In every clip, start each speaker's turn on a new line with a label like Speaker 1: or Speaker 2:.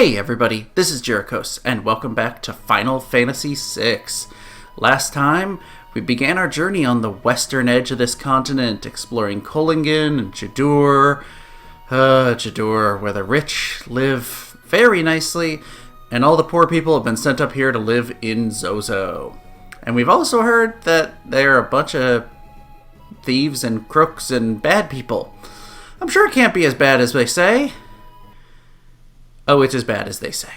Speaker 1: Hey everybody, this is Jerichos, and welcome back to Final Fantasy VI. Last time, we began our journey on the western edge of this continent, exploring Kohlingen and Jidur, where the rich live very nicely, and all the poor people have been sent up here to live in Zozo. And we've also heard that there are a bunch of thieves and crooks and bad people. I'm sure it can't be as bad as they say. Oh, it's as bad as they say.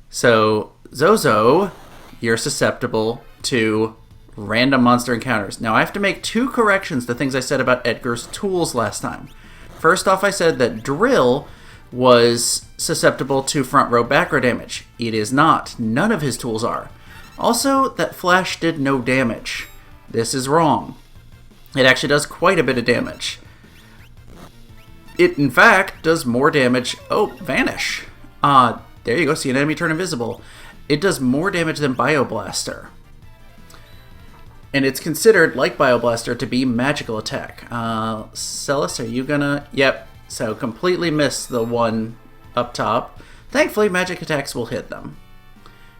Speaker 1: So, Zozo, you're susceptible to random monster encounters. Now, I have to make two corrections to things I said about Edgar's tools last time. First off, I said that Drill was susceptible to front row, back row damage. It is not. None of his tools are. Also, that Flash did no damage. This is wrong. It actually does quite a bit of damage. It, in fact, does more damage... Oh, Vanish. There you go. See an enemy turn invisible. It does more damage than Bioblaster. And it's considered, like Bioblaster, to be magical attack. Celis, are you gonna... Yep. So, completely missed the one up top. Thankfully, magic attacks will hit them.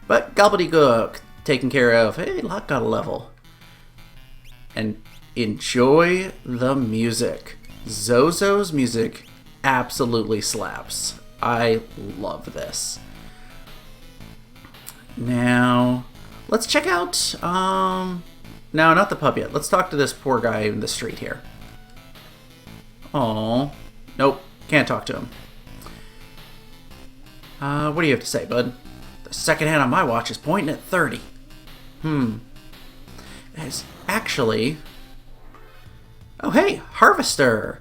Speaker 1: But Gobbledygook, taken care of. Hey, Locke got a level. And enjoy the music. Zozo's music absolutely slaps. I love this. Now, let's check out, no, not the pub yet. Let's talk to this poor guy in the street here. Oh, nope, can't talk to him. What do you have to say, bud? The second hand on my watch is pointing at 30. It's actually... Oh, hey, Harvester.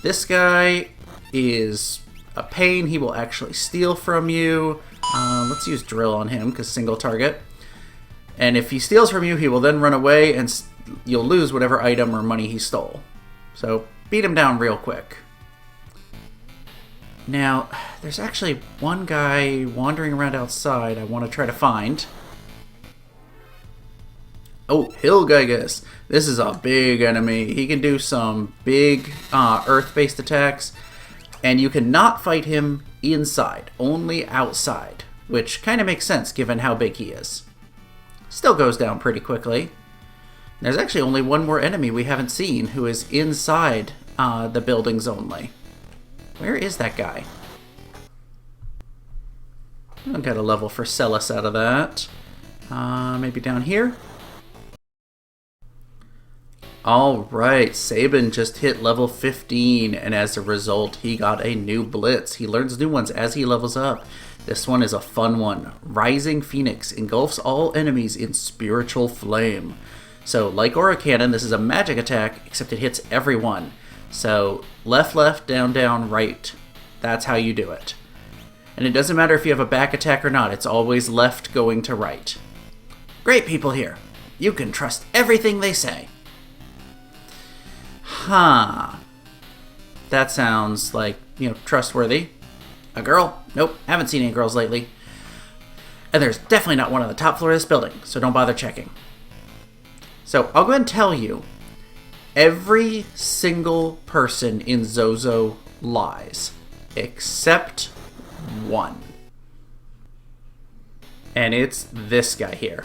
Speaker 1: This guy is a pain. He will actually steal from you. Let's use Drill on him, because single target. And if he steals from you, he will then run away, and you'll lose whatever item or money he stole. So, beat him down real quick. Now, there's actually one guy wandering around outside I want to try to find. Oh, Hill Gigas. This is a big enemy. He can do some big earth-based attacks, and you cannot fight him inside, only outside, which kind of makes sense given how big he is. Still goes down pretty quickly. There's actually only one more enemy we haven't seen who is inside the buildings only. Where is that guy? I'll get a level for Celis out of that. Maybe down here? Alright, Sabin just hit level 15, and as a result, he got a new blitz. He learns new ones as he levels up. This one is a fun one. Rising Phoenix engulfs all enemies in spiritual flame. So, like Aura Cannon, this is a magic attack, except it hits everyone. So, left, left, down, down, right. That's how you do it. And it doesn't matter if you have a back attack or not, it's always left going to right. Great people here. You can trust everything they say. Huh. That sounds like, trustworthy. A girl? Nope, haven't seen any girls lately. And there's definitely not one on the top floor of this building, so don't bother checking. So, I'll go ahead and tell you, every single person in Zozo lies, except one. And it's this guy here.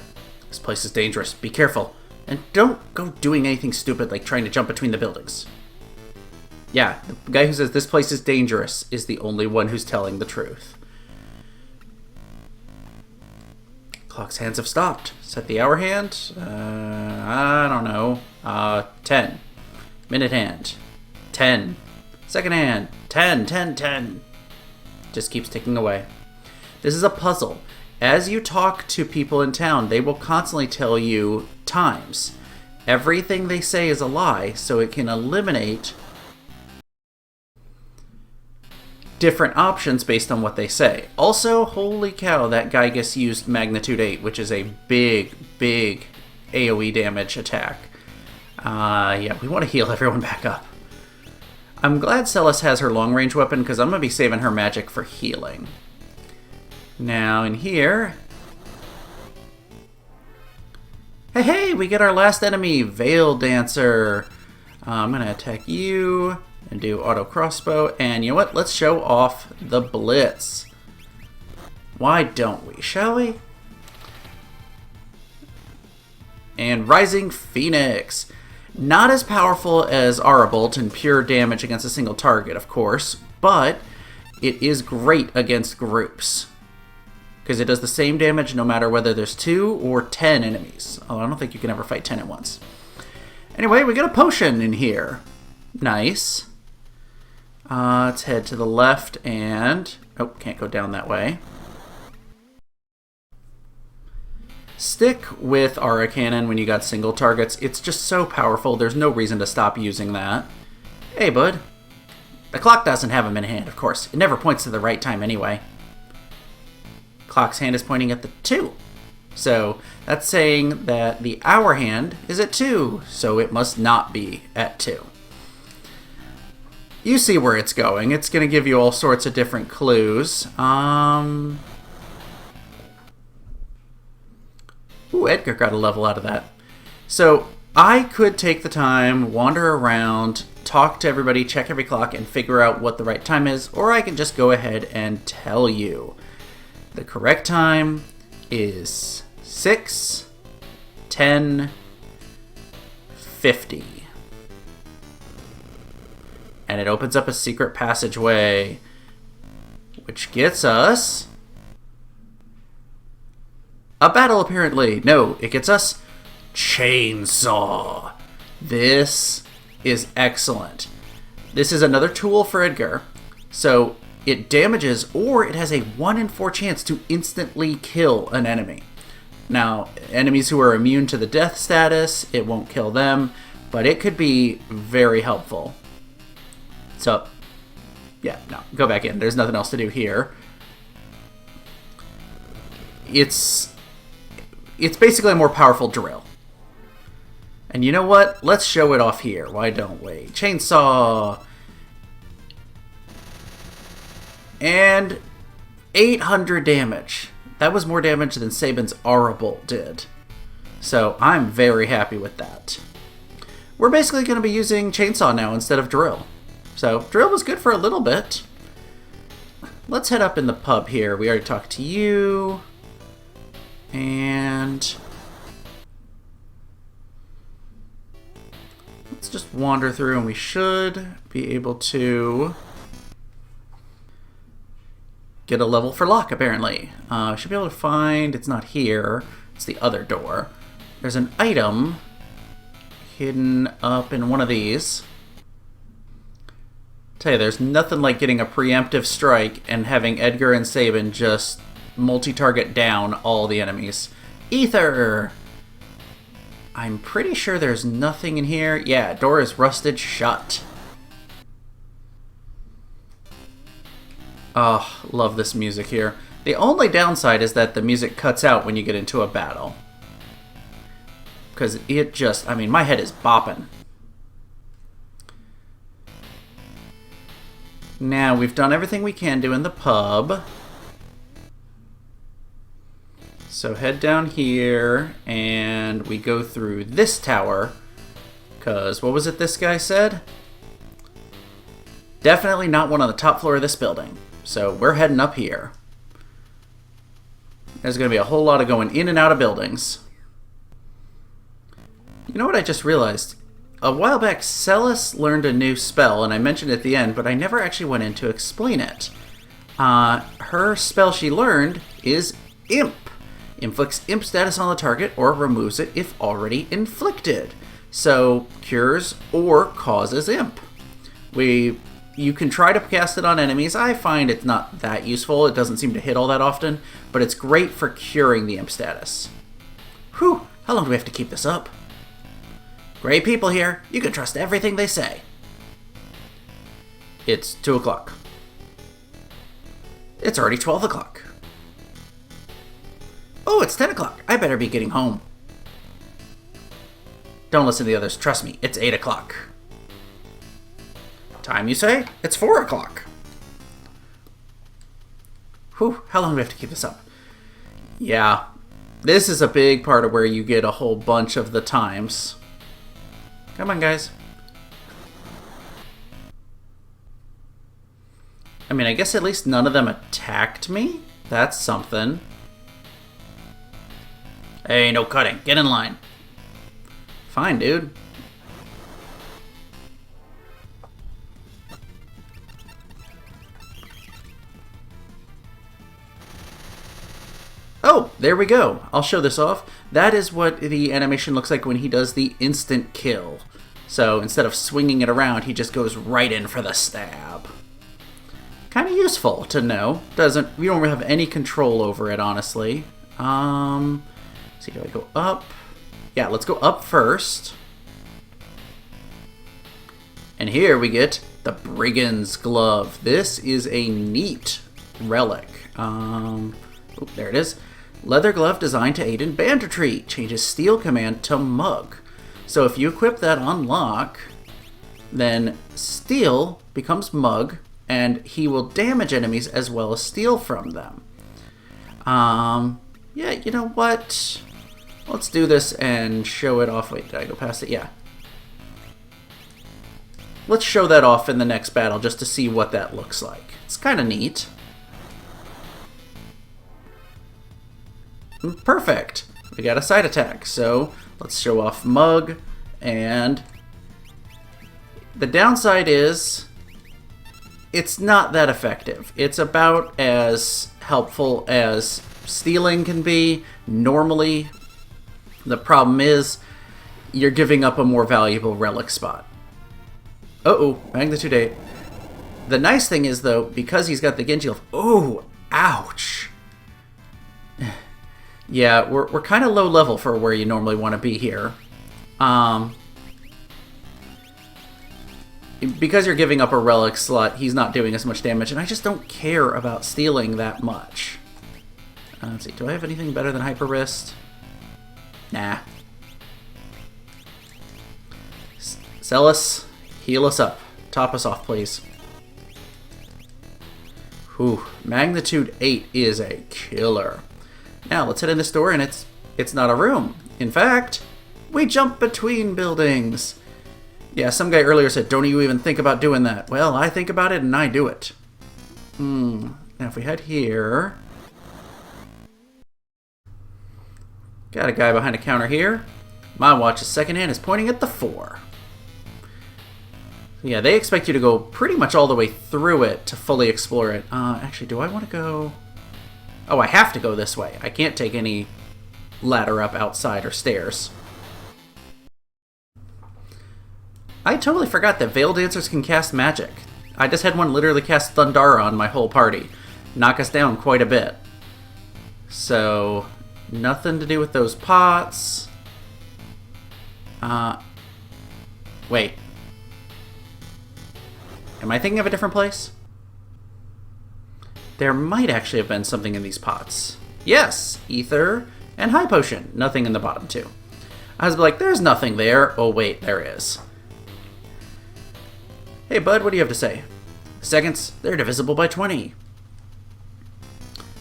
Speaker 1: This place is dangerous. Be careful. And don't go doing anything stupid like trying to jump between the buildings. Yeah, the guy who says this place is dangerous is the only one who's telling the truth. Clock's hands have stopped. Set the hour hand. I don't know. 10. Minute hand. 10. Second hand. 10, 10, 10. Just keeps ticking away. This is a puzzle. As you talk to people in town, they will constantly tell you times. Everything they say is a lie, so it can eliminate different options based on what they say. Also, holy cow, that Gigas used Magnitude 8, which is a big, big AoE damage attack. Yeah, we want to heal everyone back up. I'm glad Celis has her long-range weapon, because I'm going to be saving her magic for healing. Now, in here... Hey, we get our last enemy, Veil Dancer. I'm going to attack you and do auto crossbow. And you know what? Let's show off the blitz. Why don't we, shall we? And Rising Phoenix. Not as powerful as Arabolt in pure damage against a single target, of course, but it is great against groups. Because it does the same damage no matter whether there's 2 or 10 enemies. Although I don't think you can ever fight 10 at once. Anyway, we got a potion in here. Nice. Let's head to the left and... Oh, can't go down that way. Stick with Aura Cannon when you got single targets. It's just so powerful, there's no reason to stop using that. Hey, bud. The clock doesn't have him in hand, of course. It never points to the right time anyway. Clock's hand is pointing at the 2. So that's saying that the hour hand is at 2, so it must not be at 2. You see where it's going. It's going to give you all sorts of different clues. Ooh, Edgar got a level out of that. So I could take the time, wander around, talk to everybody, check every clock, and figure out what the right time is, or I can just go ahead and tell you. The correct time is 6:10:50. And it opens up a secret passageway, which gets us a battle, apparently. No, it gets us Chainsaw. This is excellent. This is another tool for Edgar. So it damages, or it has a 1 in 4 chance to instantly kill an enemy. Now, enemies who are immune to the death status, it won't kill them, but it could be very helpful. So, yeah, no, go back in. There's nothing else to do here. It's basically a more powerful drill. And you know what? Let's show it off here. Why don't we? Chainsaw. And 800 damage. That was more damage than Sabin's Arabolt did. So I'm very happy with that. We're basically going to be using Chainsaw now instead of Drill. So Drill was good for a little bit. Let's head up in the pub here. We already talked to you. And let's just wander through, and we should be able to get a level for Locke, apparently. Should be able to find... It's not here. It's the other door. There's an item hidden up in one of these. Tell you, there's nothing like getting a preemptive strike and having Edgar and Sabin just multi-target down all the enemies. Ether! I'm pretty sure there's nothing in here. Yeah, door is rusted shut. Oh, love this music here. The only downside is that the music cuts out when you get into a battle. Because it just, I mean, my head is bopping. Now, we've done everything we can do in the pub. So head down here, and we go through this tower. Because, what was it this guy said? Definitely not one on the top floor of this building. So we're heading up here. There's going to be a whole lot of going in and out of buildings. You know what I just realized? A while back, Celis learned a new spell, and I mentioned it at the end, but I never actually went in to explain it. Her spell she learned is Imp. Inflicts Imp status on the target, or removes it if already inflicted. So, cures or causes Imp. You can try to cast it on enemies. I find it's not that useful. It doesn't seem to hit all that often, but it's great for curing the Imp status. Whew, how long do we have to keep this up? Great people here. You can trust everything they say. It's 2 o'clock. It's already 12 o'clock. Oh, it's 10 o'clock. I better be getting home. Don't listen to the others. Trust me, it's 8 o'clock. Time, you say? It's 4 o'clock. Whew, how long do we have to keep this up? Yeah, this is a big part of where you get a whole bunch of the times. Come on, guys. I mean, I guess at least none of them attacked me. That's something. Hey, no cutting. Get in line. Fine, dude. Oh, there we go. I'll show this off. That is what the animation looks like when he does the instant kill. So instead of swinging it around, he just goes right in for the stab. Kind of useful to know. We don't have any control over it, honestly. Let's see, do I go up? Yeah, let's go up first. And here we get the Brigand's Glove. This is a neat relic. There it is. Leather glove designed to aid in banditry. Changes steel command to mug. So if you equip that on lock, then steel becomes mug, and he will damage enemies as well as steal from them. Yeah, you know what? Let's do this and show it off. Wait, did I go past it? Yeah. Let's show that off in the next battle just to see what that looks like. It's kind of neat. Perfect. We got a side attack, so let's show off Mug, and the downside is it's not that effective. It's about as helpful as stealing can be normally. The problem is you're giving up a more valuable relic spot. Uh-oh, magnitude 8. The nice thing is, though, because he's got the Genji health... Oh, ouch. Yeah, we're kind of low level for where you normally want to be here. Because you're giving up a relic slot, he's not doing as much damage, and I just don't care about stealing that much. Let's see, do I have anything better than Hyper Wrist? Nah. Sell us, heal us up. Top us off, please. Whew, magnitude 8 is a killer. Now, let's head in this door, and it's not a room. In fact, we jump between buildings. Yeah, some guy earlier said, don't you even think about doing that. Well, I think about it, and I do it. Now, if we head here... Got a guy behind a counter here. My watch's second hand is pointing at the 4. So yeah, they expect you to go pretty much all the way through it to fully explore it. Actually, do I want to go... Oh, I have to go this way. I can't take any ladder up outside or stairs. I totally forgot that Veil Dancers can cast magic. I just had one literally cast Thundara on my whole party. Knock us down quite a bit. So, nothing to do with those pots. Wait. Am I thinking of a different place? There might actually have been something in these pots. Yes, ether and high potion. Nothing in the bottom two. I was like, there's nothing there. Oh wait, there is. Hey bud, what do you have to say? Seconds, they're divisible by 20.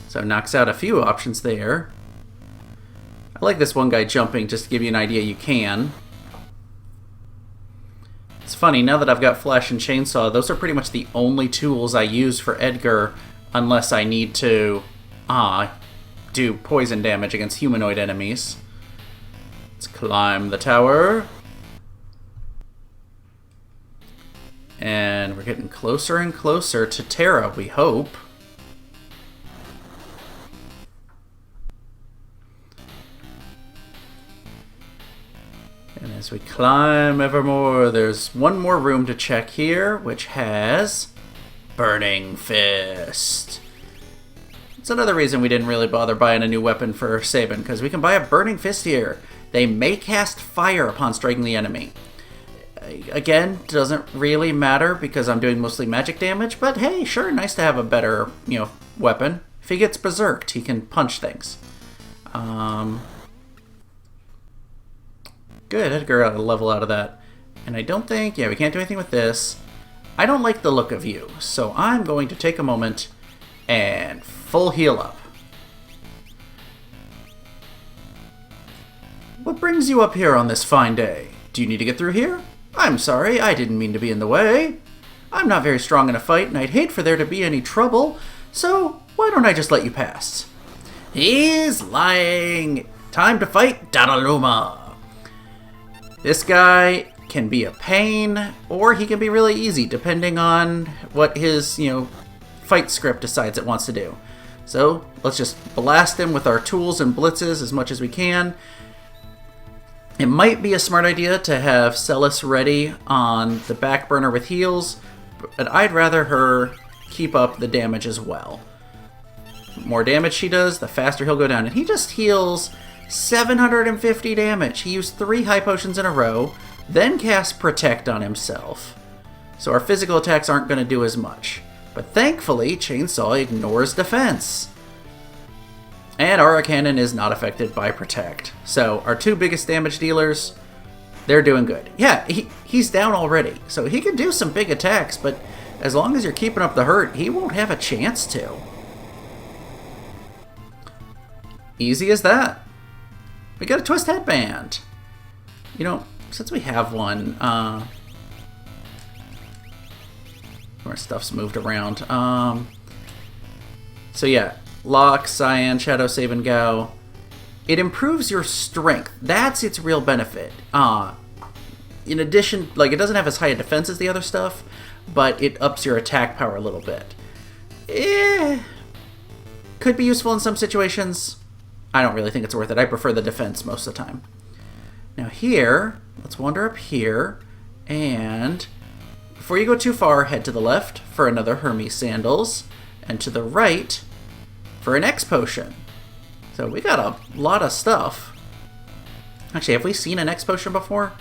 Speaker 1: So knocks out a few options there. I like this one guy jumping just to give you an idea you can. It's funny, now that I've got Flash and Chainsaw, those are pretty much the only tools I use for Edgar unless I need to do poison damage against humanoid enemies. Let's climb the tower. And we're getting closer and closer to Terra, we hope. And as we climb ever more, there's one more room to check here, which has Burning Fist. It's another reason we didn't really bother buying a new weapon for Sabin, because we can buy a Burning Fist here. They may cast fire upon striking the enemy. Again, doesn't really matter because I'm doing mostly magic damage, but hey, sure, nice to have a better, weapon. If he gets berserked, he can punch things. Good, Edgar got a level out of that. And I don't think, we can't do anything with this. I don't like the look of you, so I'm going to take a moment and full heal up. What brings you up here on this fine day? Do you need to get through here? I'm sorry, I didn't mean to be in the way. I'm not very strong in a fight, and I'd hate for there to be any trouble, so why don't I just let you pass? He's lying! Time to fight Dadaluma! This guy can be a pain, or he can be really easy, depending on what his, fight script decides it wants to do. So, let's just blast him with our tools and blitzes as much as we can. It might be a smart idea to have Celis ready on the back burner with heals, but I'd rather her keep up the damage as well. The more damage she does, the faster he'll go down. And he just heals 750 damage. He used 3 high potions in a row, then cast Protect on himself. So our physical attacks aren't going to do as much. But thankfully, Chainsaw ignores defense. And Aura Cannon is not affected by Protect. So our 2 biggest damage dealers, they're doing good. Yeah, he's down already. So he can do some big attacks, but as long as you're keeping up the hurt, he won't have a chance to. Easy as that. We got a Twist Headband. Since we have one, our stuff's moved around. So yeah, Lock, Cyan, Shadow, Save, and Go. It improves your strength. That's its real benefit. In addition, it doesn't have as high a defense as the other stuff, but it ups your attack power a little bit. Could be useful in some situations. I don't really think it's worth it. I prefer the defense most of the time. Now here, let's wander up here, and before you go too far, head to the left for another Hermes Sandals, and to the right for an X Potion. So we got a lot of stuff. Actually, have we seen an X Potion before?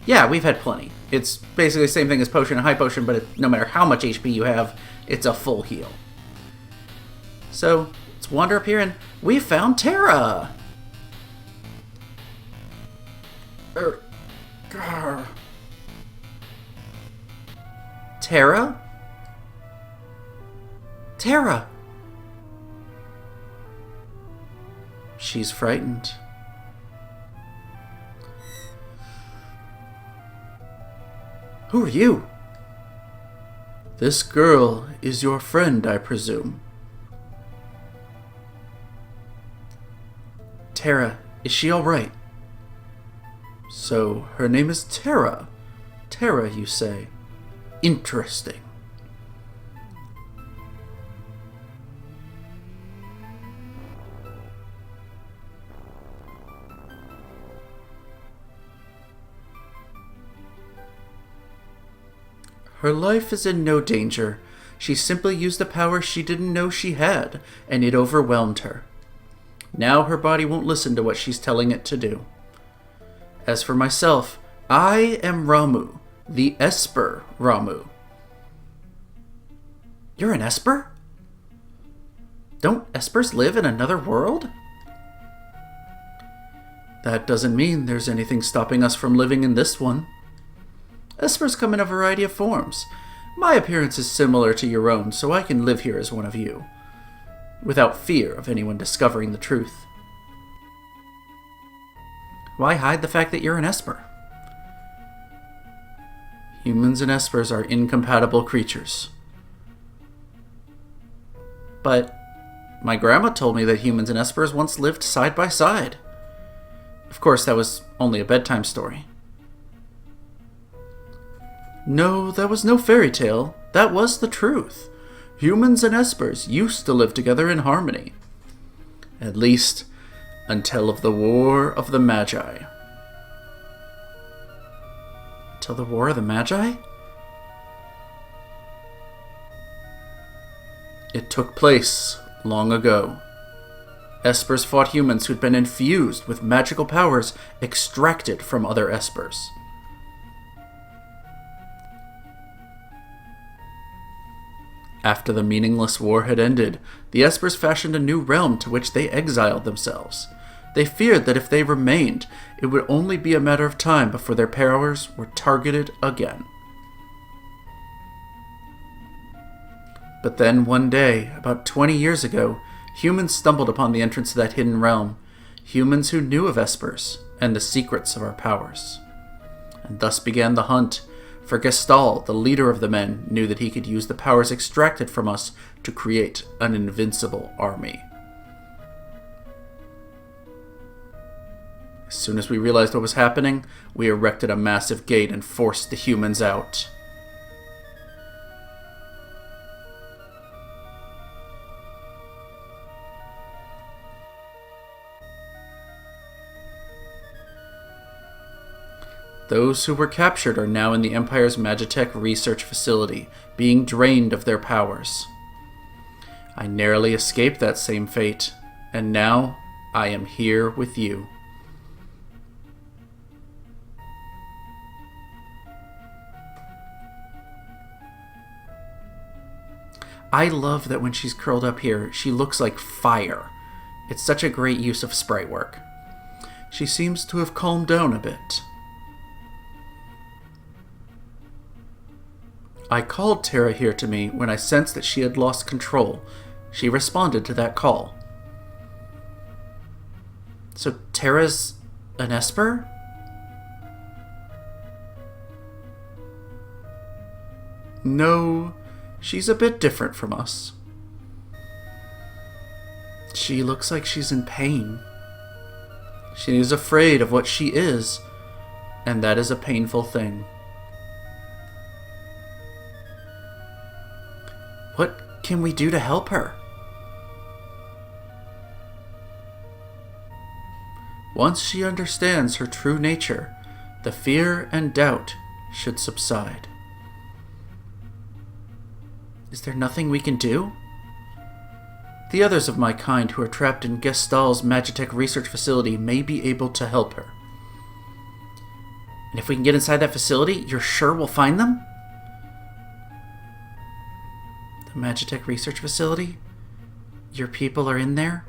Speaker 1: Yeah, we've had plenty. It's basically the same thing as Potion and High Potion, but no matter how much HP you have, it's a full heal. So let's wander up here, and we found Terra! Terra? Terra! She's frightened. Who are you? This girl is your friend, I presume. Terra, is she all right? So, her name is Terra. Terra, you say? Interesting. Her life is in no danger. She simply used a power she didn't know she had, and it overwhelmed her. Now her body won't listen to what she's telling it to do. As for myself, I am Ramu, the Esper Ramu. You're an Esper? Don't Espers live in another world? That doesn't mean there's anything stopping us from living in this one. Espers come in a variety of forms. My appearance is similar to your own, so I can live here as one of you, without fear of anyone discovering the truth. Why hide the fact that you're an Esper? Humans and Espers are incompatible creatures. But my grandma told me that humans and Espers once lived side by side. Of course, that was only a bedtime story. No, that was no fairy tale. That was the truth. Humans and Espers used to live together in harmony. At least, until of the War of the Magi. Until the War of the Magi? It took place long ago. Espers fought humans who'd been infused with magical powers extracted from other Espers. After the meaningless war had ended, the Espers fashioned a new realm to which they exiled themselves. They feared that if they remained, it would only be a matter of time before their powers were targeted again. But then one day, about 20 years ago, humans stumbled upon the entrance to that hidden realm. Humans who knew of Espers and the secrets of our powers. And thus began the hunt For Gestal, the leader of the men, knew that he could use the powers extracted from us to create an invincible army. As soon as we realized what was happening, we erected a massive gate and forced the humans out. Those who were captured are now in the Empire's Magitech research facility, being drained of their powers. I narrowly escaped that same fate, and now I am here with you. I love that when she's curled up here, she looks like fire. It's such a great use of sprite work. She seems to have calmed down a bit. I called Terra here to me when I sensed that she had lost control. She responded to that call. So Terra's an Esper? No, she's a bit different from us. She looks like she's in pain. She is afraid of what she is, and that is a painful thing. What can we do to help her? Once she understands her true nature, the fear and doubt should subside. Is there nothing we can do? The others of my kind who are trapped in Gestal's Magitech research facility may be able to help her. And if we can get inside that facility, you're sure we'll find them? The Magitech research facility? Your people are in there?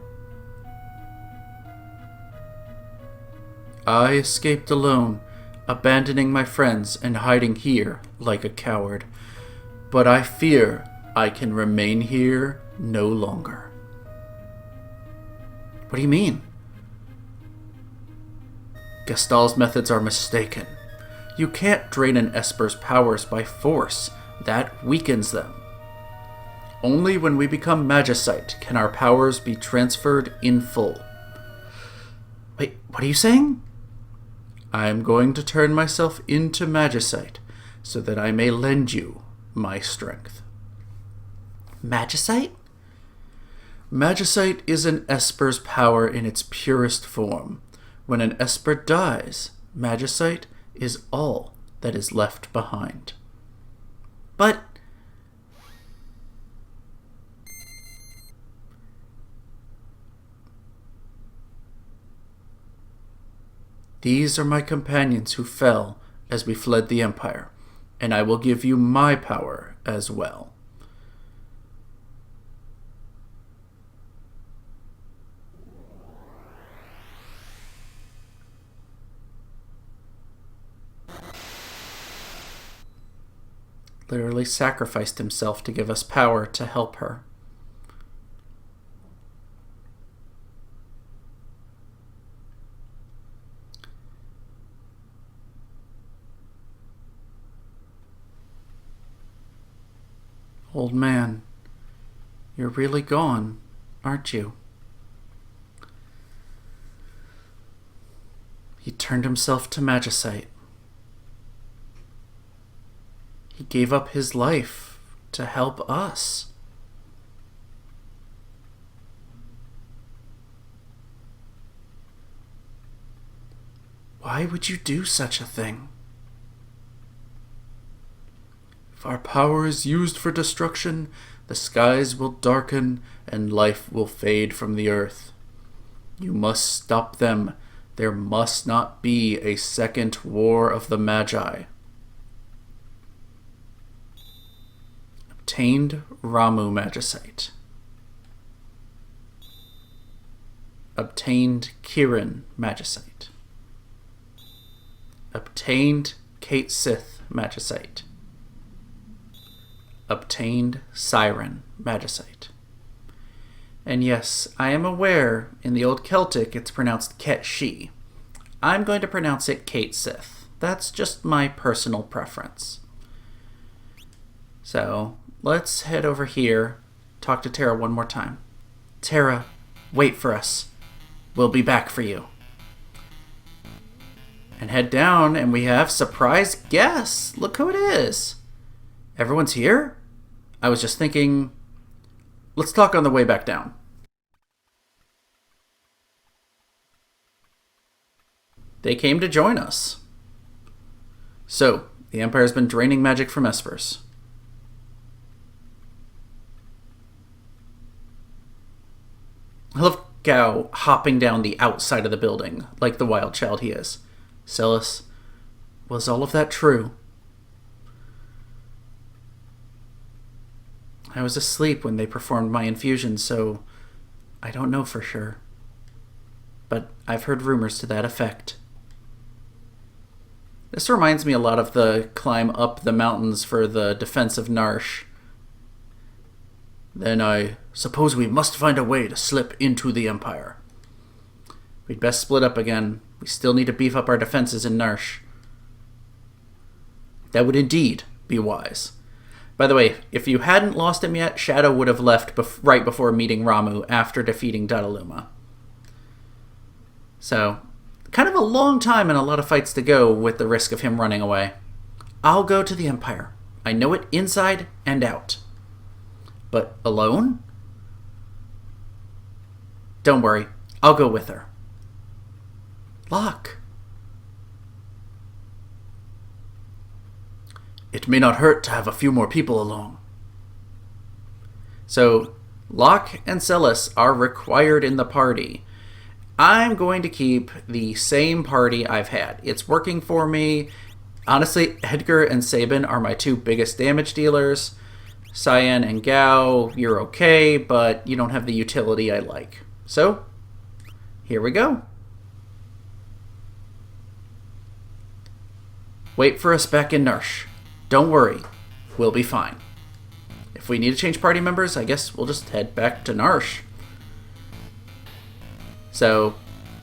Speaker 1: I escaped alone, abandoning my friends and hiding here like a coward. But I fear I can remain here no longer. What do you mean? Gestal's methods are mistaken. You can't drain an Esper's powers by force. That weakens them. Only when we become Magicite can our powers be transferred in full. Wait, what are you saying? I am going to turn myself into Magicite so that I may lend you my strength. Magicite? Magicite is an Esper's power in its purest form. When an Esper dies, Magicite is all that is left behind. But these are my companions who fell as we fled the Empire, and I will give you my power as well. Literally sacrificed himself to give us power to help her. Old man, you're really gone, aren't you? He turned himself to Magicite. He gave up his life to help us. Why would you do such a thing? If our power is used for destruction, the skies will darken and life will fade from the earth. You must stop them. There must not be a second war of the Magi. Obtained Ramu Magicite. Obtained Kirin Magicite. Obtained Kate Sith Magicite. Obtained Siren Magicite. And yes, I am aware in the old Celtic it's pronounced Ket-She. I'm going to pronounce it Kate Sith. That's just my personal preference. So let's head over here, talk to Terra one more time. Terra, wait for us. We'll be back for you. And head down, and we have surprise guests. Look who it is. Everyone's here? I was just thinking, let's talk on the way back down. They came to join us. So, the Empire's been draining magic from espers. I love Gao hopping down the outside of the building, like the wild child he is. Celis, was all of that true? I was asleep when they performed my infusion, so I don't know for sure. But I've heard rumors to that effect. This reminds me a lot of the climb up the mountains for the defense of Narsh. Then I suppose we must find a way to slip into the Empire. We'd best split up again. We still need to beef up our defenses in Narsh. That would indeed be wise. By the way, if you hadn't lost him yet, Shadow would have left right before meeting Ramuh after defeating Dadaluma. So, kind of a long time and a lot of fights to go with the risk of him running away. I'll go to the Empire. I know it inside and out. But alone? Don't worry, I'll go with her. Locke. It may not hurt to have a few more people along. So, Locke and Celis are required in the party. I'm going to keep the same party I've had. It's working for me. Honestly, Edgar and Sabin are my two biggest damage dealers. Cyan and Gao, you're okay, but you don't have the utility I like. So, here we go. Wait for us back in Narsh. Don't worry, we'll be fine. If we need to change party members, I guess we'll just head back to Narsh. So,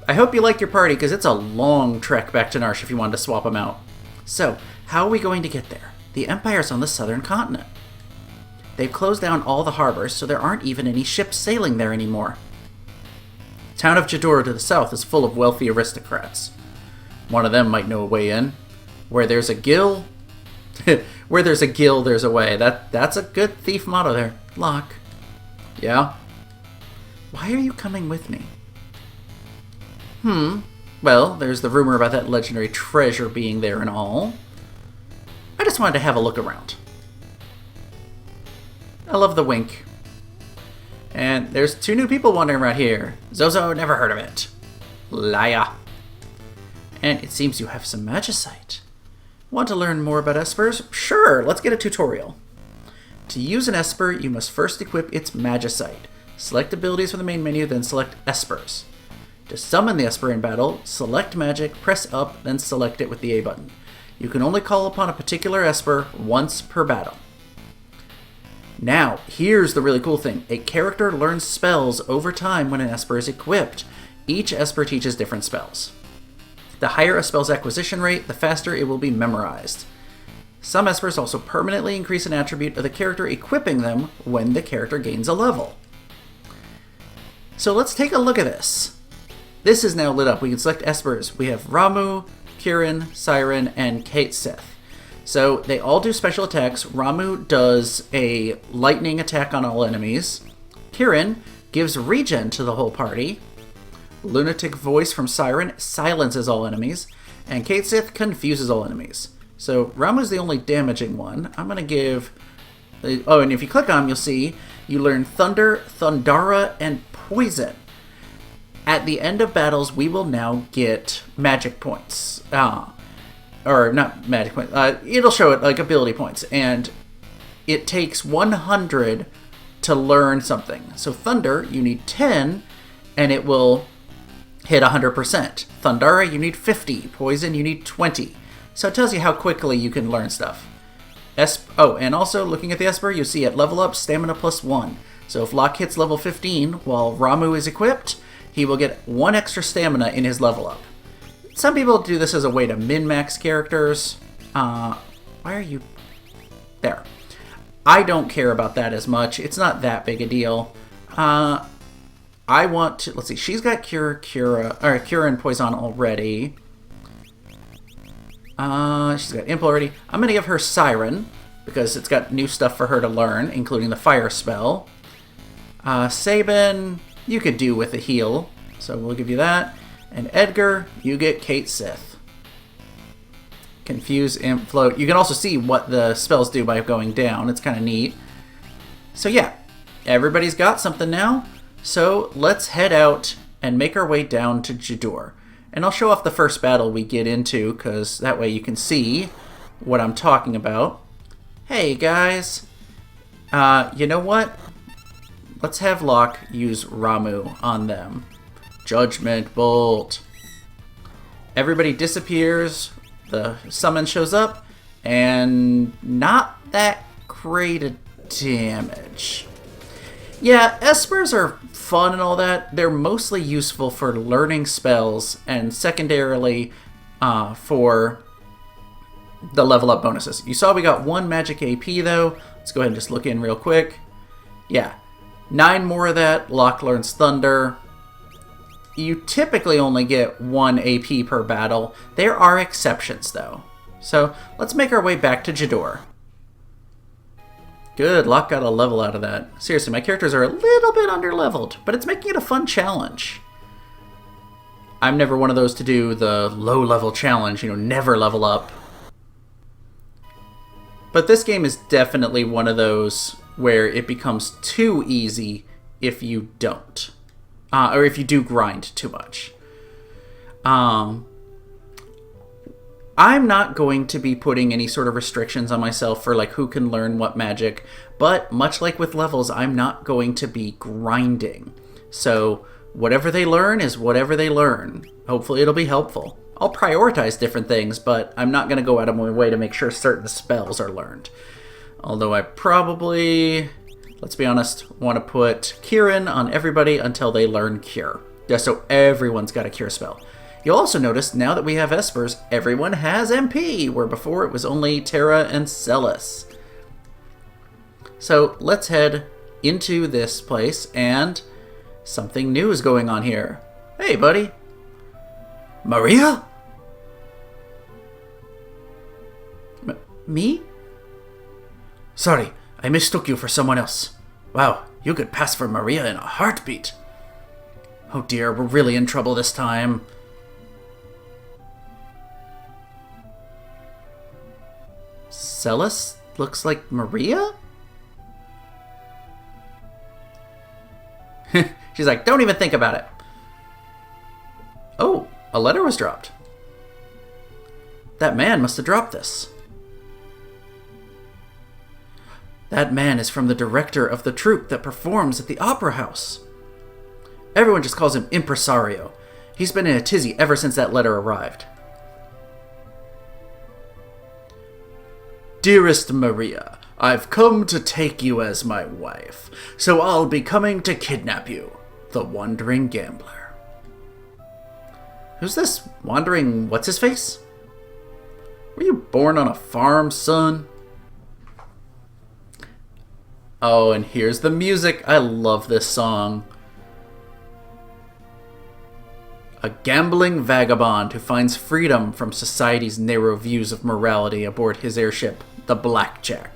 Speaker 1: I hope you like your party, because it's a long trek back to Narsh if you wanted to swap them out. So, how are we going to get there? The Empire's on the southern continent. They've closed down all the harbors, so there aren't even any ships sailing there anymore. The town of Jidoor to the south is full of wealthy aristocrats. One of them might know a way in. Where there's a gill... Where there's a gill, there's a way. That's a good thief motto there. Locke. Yeah? Why are you coming with me? Well, there's the rumor about that legendary treasure being there and all. I just wanted to have a look around. I love the wink. And there's two new people wandering around here. Zozo, never heard of it. Liar. And it seems you have some magicite. Want to learn more about espers? Sure, let's get a tutorial. To use an esper, you must first equip its magicite. Select abilities from the main menu, then select espers. To summon the esper in battle, select magic, press up, then select it with the A button. You can only call upon a particular esper once per battle. Now, here's the really cool thing. A character learns spells over time when an esper is equipped. Each esper teaches different spells. The higher a spell's acquisition rate, the faster it will be memorized. Some espers also permanently increase an attribute of the character equipping them when the character gains a level. So let's take a look at this. This is now lit up. We can select espers. We have Ramuh, Kirin, Siren, and Kate Sith. So they all do special attacks. Ramuh does a lightning attack on all enemies. Kirin gives regen to the whole party. Lunatic Voice from Siren silences all enemies. And Kate Sith confuses all enemies. So Ramuh's the only damaging one. I'm going to give... Oh, and if you click on him, you'll see you learn Thunder, Thundara, and Poison. At the end of battles, we will now get magic points. Or not magic points. It'll show it like ability points. And it takes 100 to learn something. So Thunder, you need 10, and it will hit 100%. Thundara, you need 50. Poison, you need 20. So it tells you how quickly you can learn stuff. And also, looking at the Esper, you see at level up, stamina plus 1. So if Locke hits level 15 while Ramuh is equipped, he will get 1 extra stamina in his level up. Some people do this as a way to min-max characters. Why are you... There. I don't care about that as much. It's not that big a deal. I want to... Let's see. She's got Cure and Poison already. She's got Imp already. I'm going to give her Siren, because it's got new stuff for her to learn, including the Fire spell. Sabin, you could do with a heal, so we'll give you that. And Edgar, you get Kate Sith. Confuse, Imp, Float. You can also see what the spells do by going down. It's kind of neat. So yeah, everybody's got something now. So let's head out and make our way down to Jidoor. And I'll show off the first battle we get into, because that way you can see what I'm talking about. Hey guys, you know what? Let's have Locke use Ramu on them. Judgment Bolt. Everybody disappears. The summon shows up, and not that great a damage. Yeah, Espers are fun and all that. They're mostly useful for learning spells, and secondarily for the level up bonuses. You saw we got 1 magic AP though. Let's go ahead and just look in real quick. Yeah, 9 more of that. Locke learns Thunder. You typically only get 1 AP per battle. There are exceptions, though. So, let's make our way back to Jidoor. Good, Locke got a level out of that. Seriously, my characters are a little bit under-leveled, but it's making it a fun challenge. I'm never one of those to do the low-level challenge, you know, never level up. But this game is definitely one of those where it becomes too easy if you don't. Or if you do grind too much. I'm not going to be putting any sort of restrictions on myself for like who can learn what magic, but much like with levels, I'm not going to be grinding. So whatever they learn is whatever they learn. Hopefully it'll be helpful. I'll prioritize different things, but I'm not going to go out of my way to make sure certain spells are learned. Although I probably... Let's be honest, want to put Kieran on everybody until they learn Cure. Just so everyone's got a Cure spell. You'll also notice, now that we have Espers, everyone has MP, where before it was only Terra and Celis. So let's head into this place, and something new is going on here. Hey, buddy. Maria? Me? Sorry. I mistook you for someone else. Wow, you could pass for Maria in a heartbeat. Oh dear, we're really in trouble this time. Celis looks like Maria? She's like, don't even think about it. Oh, a letter was dropped. That man must have dropped this. That man is from the director of the troupe that performs at the Opera House. Everyone just calls him Impresario. He's been in a tizzy ever since that letter arrived. Dearest Maria, I've come to take you as my wife, so I'll be coming to kidnap you, the Wandering Gambler. Who's this wandering what's-his-face? Were you born on a farm, son? Oh, and here's the music. I love this song. A gambling vagabond who finds freedom from society's narrow views of morality aboard his airship, the Blackjack.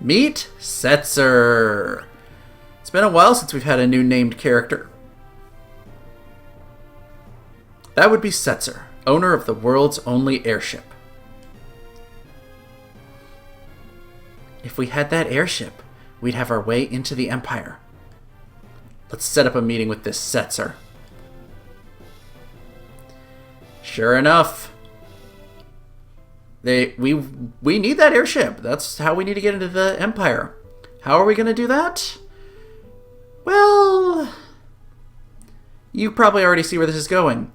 Speaker 1: Meet Setzer. It's been a while since we've had a new named character. That would be Setzer, owner of the world's only airship. If we had that airship, we'd have our way into the Empire. Let's set up a meeting with this Setzer. Sure enough, we need that airship. That's how we need to get into the Empire. How are we going to do that? Well, you probably already see where this is going.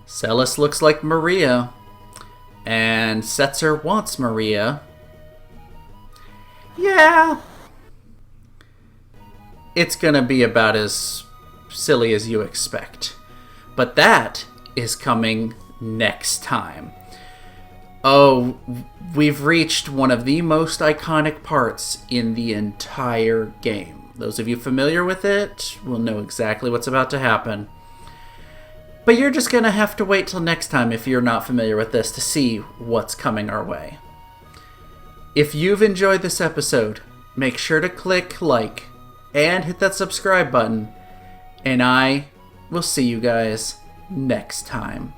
Speaker 1: Celis looks like Maria. And Setzer wants Maria. Yeah. It's gonna be about as silly as you expect. But that is coming next time. Oh, we've reached one of the most iconic parts in the entire game. Those of you familiar with it will know exactly what's about to happen. But you're just going to have to wait till next time if you're not familiar with this to see what's coming our way. If you've enjoyed this episode, make sure to click like and hit that subscribe button. And I will see you guys next time.